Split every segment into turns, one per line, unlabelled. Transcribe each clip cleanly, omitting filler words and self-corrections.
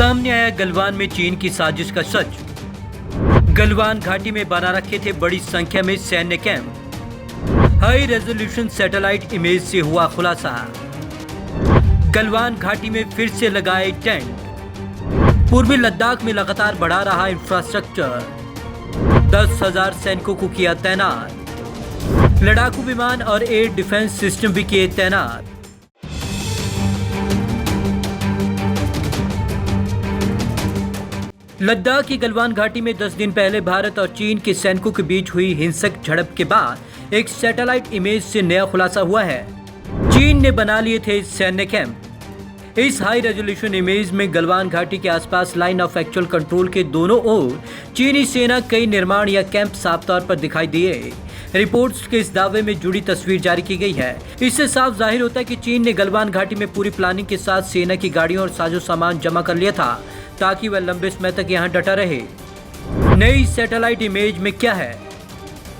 सामने आया गलवान में चीन की साजिश का सच। गलवान घाटी में बना रखे थे बड़ी संख्या में सैन्य camp. High resolution satellite image से हुआ खुलासा। गलवान घाटी में फिर से लगाए टेंट। पूर्वी लद्दाख में लगातार बढ़ा रहा इंफ्रास्ट्रक्चर। 10,000 सैनिकों को किया तैनात। लड़ाकू विमान और एयर डिफेंस सिस्टम भी किए तैनात। लद्दाख की गलवान घाटी में 10 दिन पहले भारत और चीन के सैनिकों के बीच हुई हिंसक झड़प के बाद एक सैटेलाइट इमेज से नया खुलासा हुआ है। चीन ने बना लिए थे सैन्य कैंप। इस हाई रेजोल्यूशन इमेज में गलवान घाटी के आसपास लाइन ऑफ एक्चुअल कंट्रोल के दोनों ओर चीनी सेना कई निर्माण या कैंप साफ तौर पर दिखाई दिए। रिपोर्ट्स के इस दावे में जुड़ी तस्वीर जारी की गई है। इससे साफ जाहिर होता है कि चीन ने गलवान घाटी में पूरी प्लानिंग के साथ सेना की गाड़ियों और साजो सामान जमा कर लिया था ताकि वह लंबे समय तक यहां डटा रहे। नई सैटेलाइट इमेज में क्या है?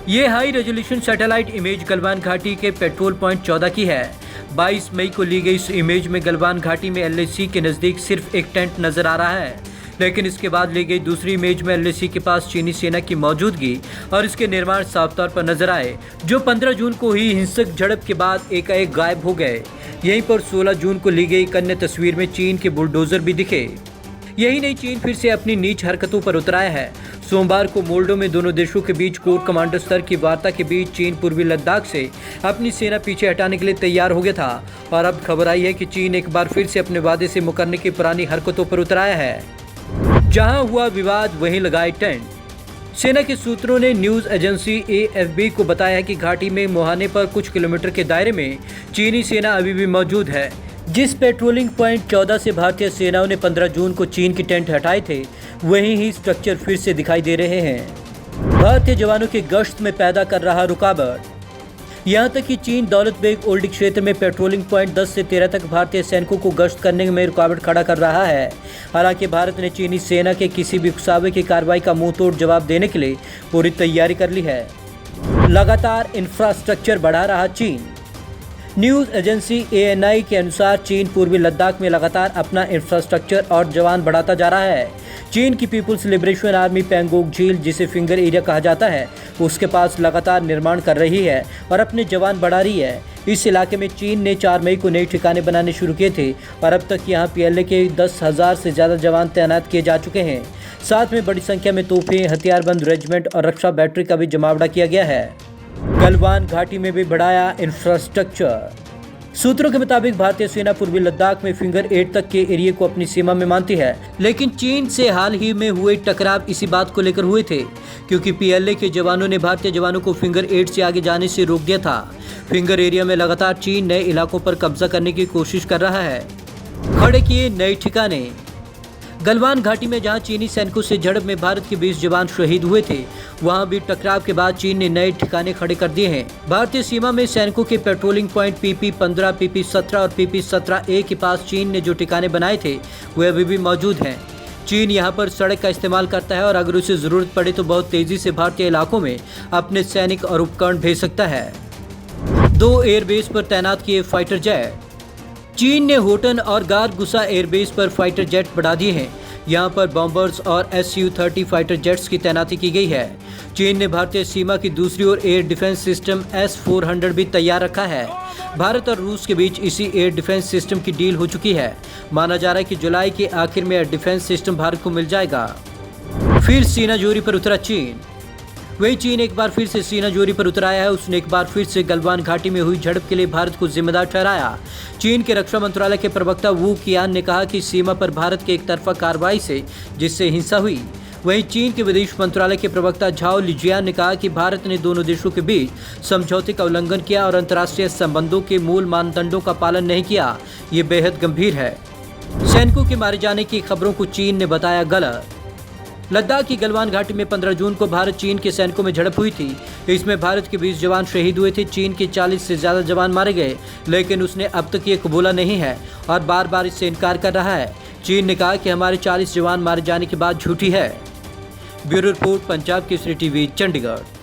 ये high resolution satellite image Galwan घाटी के पेट्रोल पॉइंट 14 की है। 22 मई को ली गई इस इमेज में गलवान घाटी में LAC के नजदीक सिर्फ एक टेंट नजर आ रहा है, लेकिन इसके बाद ली गई दूसरी इमेज में LAC के पास चीनी सेना की मौजूदगी और इसके निर्माण साफ तौर पर नजर आए, जो 15 जून को हुई हिंसक झड़प के बाद एकाएक गायब हो गए। यहीं पर 16 जून को ली गई एक अन्य तस्वीर में चीन के बुलडोजर भी दिखे। यही नहीं, चीन फिर से अपनी नीच हरकतों पर उतर आया है। सोमवार को मोल्डो में दोनों देशों के बीच कोर कमांडर स्तर की वार्ता के बीच चीन पूर्वी लद्दाख से अपनी सेना पीछे हटाने के लिए तैयार हो गया था और अब खबर आई है कि चीन एक बार फिर से अपने वादे से मुकरने की पुरानी हरकतों पर उतर आया है। जहां हुआ विवाद वहीं लगाए टेंट। सेना के सूत्रों ने न्यूज एजेंसी AFP को बताया है कि घाटी में मुहाने पर कुछ किलोमीटर के दायरे में चीनी सेना अभी भी मौजूद है। जिस पेट्रोलिंग पॉइंट 14 से भारतीय सेनाओं ने 15 जून को चीन की टेंट हटाए थे, वहीं ही स्ट्रक्चर फिर से दिखाई दे रहे हैं। भारतीय जवानों की गश्त में पैदा कर रहा रुकावट। यहां तक कि चीन दौलत बेग ओल्डी क्षेत्र में पेट्रोलिंग पॉइंट 10 से 13 तक भारतीय सैनिकों को गश्त करने में रुकावट खड़ा कर रहा है। हालांकि भारत ने चीनी सेना के किसी भी उकसावे की कार्रवाई का मुंह तोड़ जवाब देने के लिए पूरी तैयारी कर ली है। लगातार इंफ्रास्ट्रक्चर बढ़ा रहा चीन। न्यूज एजेंसी ANI के अनुसार चीन पूर्वी लद्दाख में लगातार अपना इंफ्रास्ट्रक्चर और जवान बढ़ाता जा रहा है। चीन की पीपुल्स लिबरेशन आर्मी पैंगोंग झील, जिसे फिंगर एरिया कहा जाता है, उसके पास लगातार निर्माण कर रही है और अपने जवान बढ़ा रही है। इस इलाके में चीन ने 4 मई को नए ठिकाने बनाने शुरू किए थे और अब तक यहां PLA के 10,000 से ज़्यादा जवान तैनात किए जा चुके हैं। साथ में बड़ी संख्या में तोहफे, हथियारबंद रेजिमेंट और रक्षा बैटरी का भी जमावड़ा किया गया है। गलवान घाटी में भी बढ़ाया इंफ्रास्ट्रक्चर। सूत्रों के मुताबिक भारतीय सेना पूर्वी लद्दाख में फिंगर 8 तक के एरिया को अपनी सीमा में मानती है, लेकिन चीन से हाल ही में हुए टकराव इसी बात को लेकर हुए थे, क्योंकि PLA के जवानों ने भारतीय जवानों को फिंगर 8 से आगे जाने से रोक दिया था। फिंगर एरिया में लगातार चीन नए इलाकों पर कब्जा करने की कोशिश कर रहा है। खड़े किए नए ठिकाने। गलवान घाटी में जहां चीनी सैनिकों से झड़प में भारत के 20 जवान शहीद हुए थे, वहां भी टकराव के बाद चीन ने नए ठिकाने खड़े कर दिए हैं। भारतीय सीमा में सैनिकों के पेट्रोलिंग पॉइंट PP-15, PP-17 और PP-17A के पास चीन ने जो ठिकाने बनाए थे, वे अभी भी मौजूद हैं। चीन यहां पर सड़क का इस्तेमाल करता है और अगर उसे जरूरत पड़े तो बहुत तेजी से भारतीय इलाकों में अपने सैनिक और उपकरण भेज सकता है। 2 एयरबेस पर तैनात किए फाइटर जेट। चीन ने होटन और गारगुसा एयरबेस पर फाइटर जेट बढ़ा दिए हैं। यहां पर बॉम्बर्स और Su-30 फाइटर जेट्स की तैनाती की गई है। चीन ने भारतीय सीमा की दूसरी ओर एयर डिफेंस सिस्टम S-400 भी तैयार रखा है। भारत और रूस के बीच इसी एयर डिफेंस सिस्टम की डील हो चुकी है। माना जा रहा है कि जुलाई के आखिर में एयर डिफेंस सिस्टम भारत को मिल जाएगा। फिर सीनाजोरी पर उतरा चीन। वही चीन एक बार फिर से सीनाजोरी पर उतर आया है। उसने एक बार फिर से गलवान घाटी में हुई झड़प के लिए भारत को जिम्मेदार ठहराया। चीन के रक्षा मंत्रालय के प्रवक्ता वू कियान ने कहा कि सीमा पर भारत के एक तरफा कार्रवाई से जिससे हिंसा हुई। वहीं चीन के विदेश मंत्रालय के प्रवक्ता झाओ लिजियान ने कहा कि भारत ने दोनों देशों के बीच समझौते का उल्लंघन किया और अंतर्राष्ट्रीय संबंधों के मूल मानदंडों का पालन नहीं किया। ये बेहद गंभीर है। सैनिकों के मारे जाने की खबरों को चीन ने बताया गलत। लद्दाख की गलवान घाटी में 15 जून को भारत चीन के सैनिकों में झड़प हुई थी। इसमें भारत के 20 जवान शहीद हुए थे। चीन के 40 से ज्यादा जवान मारे गए, लेकिन उसने अब तक ये कबूला नहीं है और बार बार इससे इनकार कर रहा है। चीन ने कहा कि हमारे 40 जवान मारे जाने की बात झूठी है। Bureau report, Punjab Kesari TV, Chandigarh.